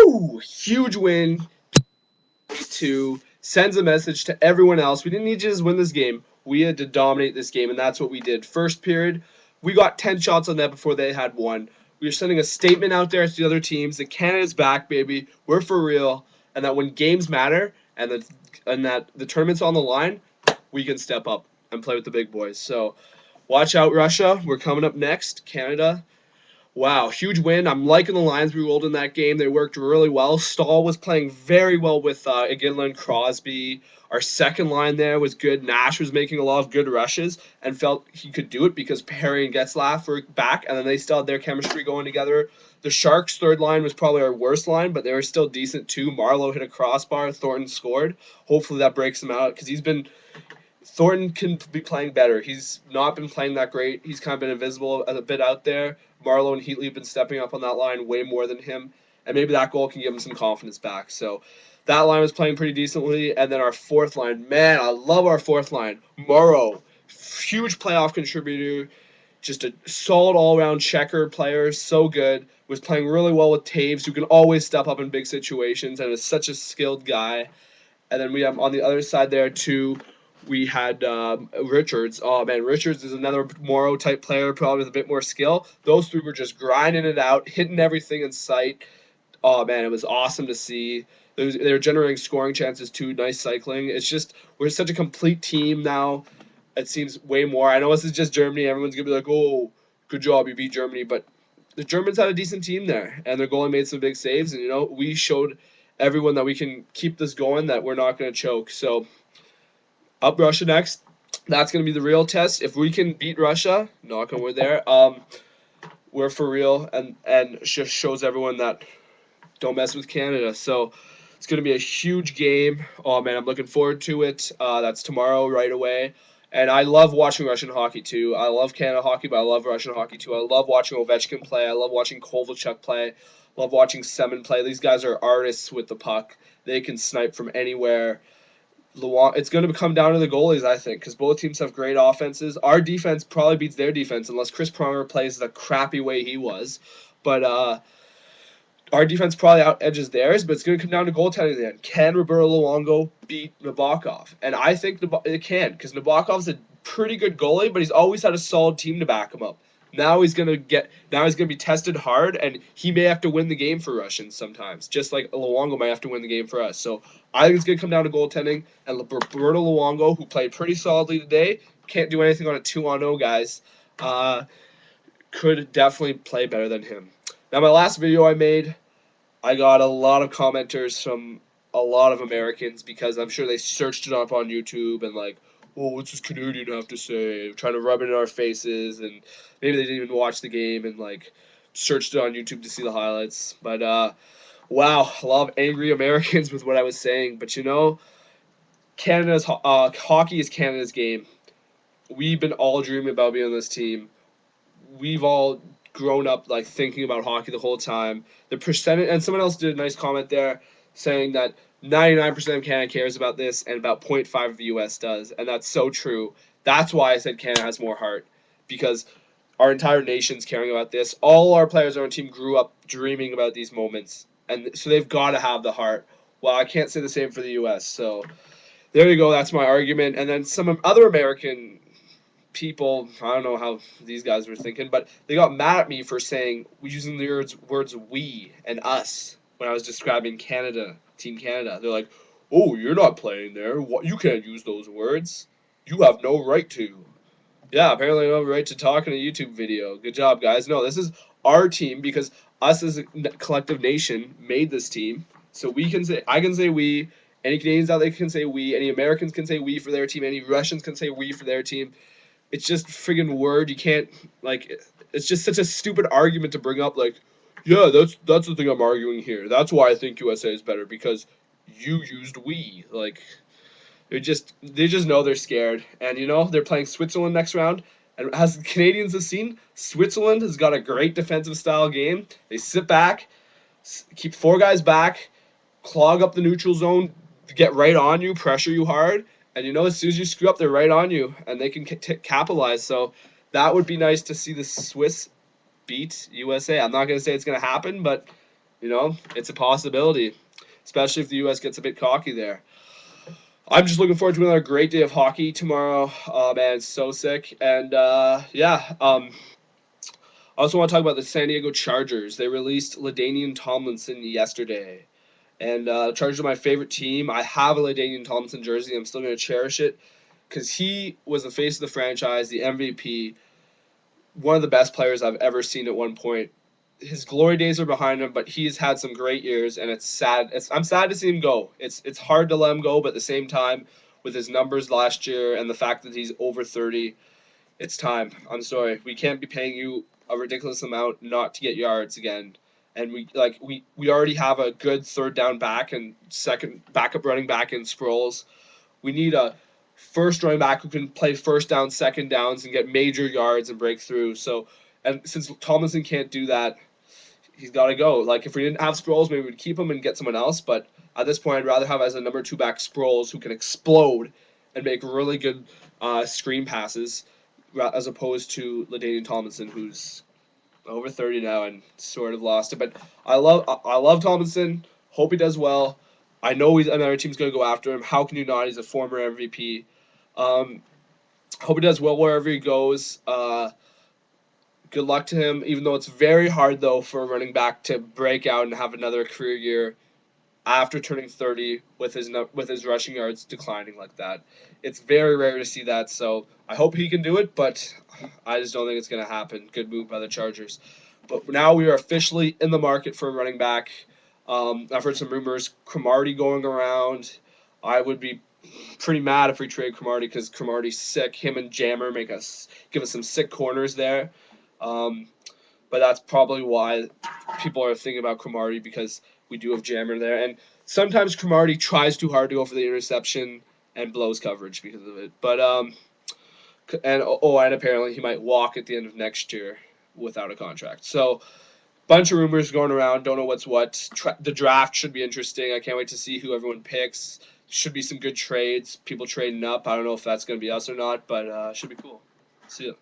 Woo! Huge win. 2 sends a message to everyone else. We didn't need to just win this game. We had to dominate this game, and that's what we did. First period, we got 10 shots on net before they had one. We were sending a statement out there to the other teams that Canada's back, baby. We're for real, and that when games matter and that the tournament's on the line, we can step up and play with the big boys. So watch out, Russia. We're coming up next. Canada. Wow, huge win. I'm liking the lines we rolled in that game. They worked really well. Stahl was playing very well with Iginla, Crosby. Our second line there was good. Nash was making a lot of good rushes and felt he could do it because Perry and Getzlaff were back, and then they still had their chemistry going together. The Sharks' third line was probably our worst line, but they were still decent too. Marlowe hit a crossbar. Thornton scored. Hopefully that breaks him out because Thornton can be playing better. He's not been playing that great. He's kind of been invisible a bit out there. Marlowe and Heatley have been stepping up on that line way more than him, and maybe that goal can give him some confidence back. So that line was playing pretty decently, and then our fourth line, man, I love our fourth line. Morrow, huge playoff contributor, just a solid all-around checker player, so good. Was playing really well with Taves, who can always step up in big situations, and is such a skilled guy. And then we have on the other side there too. We had Richards. Oh, man, Richards is another Morrow-type player, probably with a bit more skill. Those three were just grinding it out, hitting everything in sight. Oh, man, it was awesome to see. They were generating scoring chances, too. Nice cycling. It's just we're such a complete team now. It seems way more. I know this is just Germany. Everyone's going to be like, oh, good job, you beat Germany. But the Germans had a decent team there, and their goalie made some big saves. And, we showed everyone that we can keep this going, that we're not going to choke. So up Russia next. That's going to be the real test. If we can beat Russia, knock on wood there, we're for real, and just shows everyone that don't mess with Canada. So it's going to be a huge game. Oh, man, I'm looking forward to it. That's tomorrow right away. And I love watching Russian hockey, too. I love Canada hockey, but I love Russian hockey, too. I love watching Ovechkin play. I love watching Kovalchuk play. I love watching Semin play. These guys are artists with the puck. They can snipe from anywhere. It's going to come down to the goalies, I think, because both teams have great offenses. Our defense probably beats their defense unless Chris Pronger plays the crappy way he was. But our defense probably out-edges theirs, but it's going to come down to goaltending at the end. Can Roberto Luongo beat Nabokov? And I think it can, because Nabokov's a pretty good goalie, but he's always had a solid team to back him up. Now he's gonna be tested hard, and he may have to win the game for Russians sometimes, just like Luongo might have to win the game for us. So I think it's gonna come down to goaltending, and Roberto Luongo, who played pretty solidly today, can't do anything on a 2-on-0, guys. Could definitely play better than him. Now, my last video I made, I got a lot of commenters from a lot of Americans because I'm sure they searched it up on YouTube and like, oh, what's this Canadian have to say? Trying to rub it in our faces, and maybe they didn't even watch the game and like searched it on YouTube to see the highlights. But wow, a lot of angry Americans with what I was saying. But Canada's hockey is Canada's game. We've been all dreaming about being on this team. We've all grown up like thinking about hockey the whole time. The percentage, and someone else did a nice comment there saying that 99% of Canada cares about this, and about 0.5 of the U.S. does, and that's so true. That's why I said Canada has more heart, because our entire nation's caring about this. All our players on our team grew up dreaming about these moments, and so they've got to have the heart. Well, I can't say the same for the U.S., so there you go. That's my argument. And then some other American people, I don't know how these guys were thinking, but they got mad at me for using the words we and us when I was describing Canada. Team Canada. They're like, oh, you're not playing there. What? You can't use those words. You have no right to. Yeah, apparently I don't have a right to talk in a YouTube video. Good job, guys. No, this is our team because us as a collective nation made this team. So I can say we. Any Canadians out there can say we. Any Americans can say we for their team. Any Russians can say we for their team. It's just a friggin' word. You can't, it's just such a stupid argument to bring up, yeah, that's the thing I'm arguing here. That's why I think USA is better, because you used we. They just know they're scared. And they're playing Switzerland next round. And as the Canadians have seen, Switzerland has got a great defensive style game. They sit back, keep 4 guys back, clog up the neutral zone, get right on you, pressure you hard. And as soon as you screw up, they're right on you, and they can capitalize. So that would be nice to see the Swiss beat USA. I'm not going to say it's going to happen, but It's a possibility, especially if the U.S. gets a bit cocky there. I'm just looking forward to another great day of hockey tomorrow. Man, it's so sick. And yeah, I also want to talk about the San Diego Chargers. They released LaDainian Tomlinson yesterday. And the Chargers are my favorite team. I have a LaDainian Tomlinson jersey. I'm still going to cherish it because he was the face of the franchise, the MVP, one of the best players I've ever seen at one point. His glory days are behind him, but he's had some great years, and it's sad. I'm sad to see him go. It's hard to let him go, but at the same time, with his numbers last year and the fact that he's over 30, it's time. I'm sorry. We can't be paying you a ridiculous amount not to get yards again. And we already have a good third down back and second backup running back in Sproles. We need a first running back who can play first down, second downs, and get major yards and break through. So, and since Tomlinson can't do that, he's got to go. Like if we didn't have Sproles, maybe we'd keep him and get someone else. But at this point, I'd rather have as a number two back Sproles who can explode and make really good screen passes, as opposed to LaDainian Tomlinson, who's over 30 now and sort of lost it. But I love Tomlinson. Hope he does well. I know another team's going to go after him. How can you not? He's a former MVP. Um, Hope he does well wherever he goes. Good luck to him. Even though it's very hard though for a running back to break out and have another career year after turning 30 with his rushing yards declining like that. It's very rare to see that. So I hope he can do it, but I just don't think it's going to happen. Good move by the Chargers. But now we are officially in the market for a running back. I've heard some rumors, Cromartie going around. I would be pretty mad if we trade Cromartie because Cromartie's sick. Him and Jammer give us some sick corners there. Um, but that's probably why people are thinking about Cromartie because we do have Jammer there. And sometimes Cromartie tries too hard to go for the interception and blows coverage because of it. But and apparently he might walk at the end of next year without a contract. So bunch of rumors going around. Don't know what's what. The draft should be interesting. I can't wait to see who everyone picks. Should be some good trades. People trading up. I don't know if that's going to be us or not, but should be cool. See ya.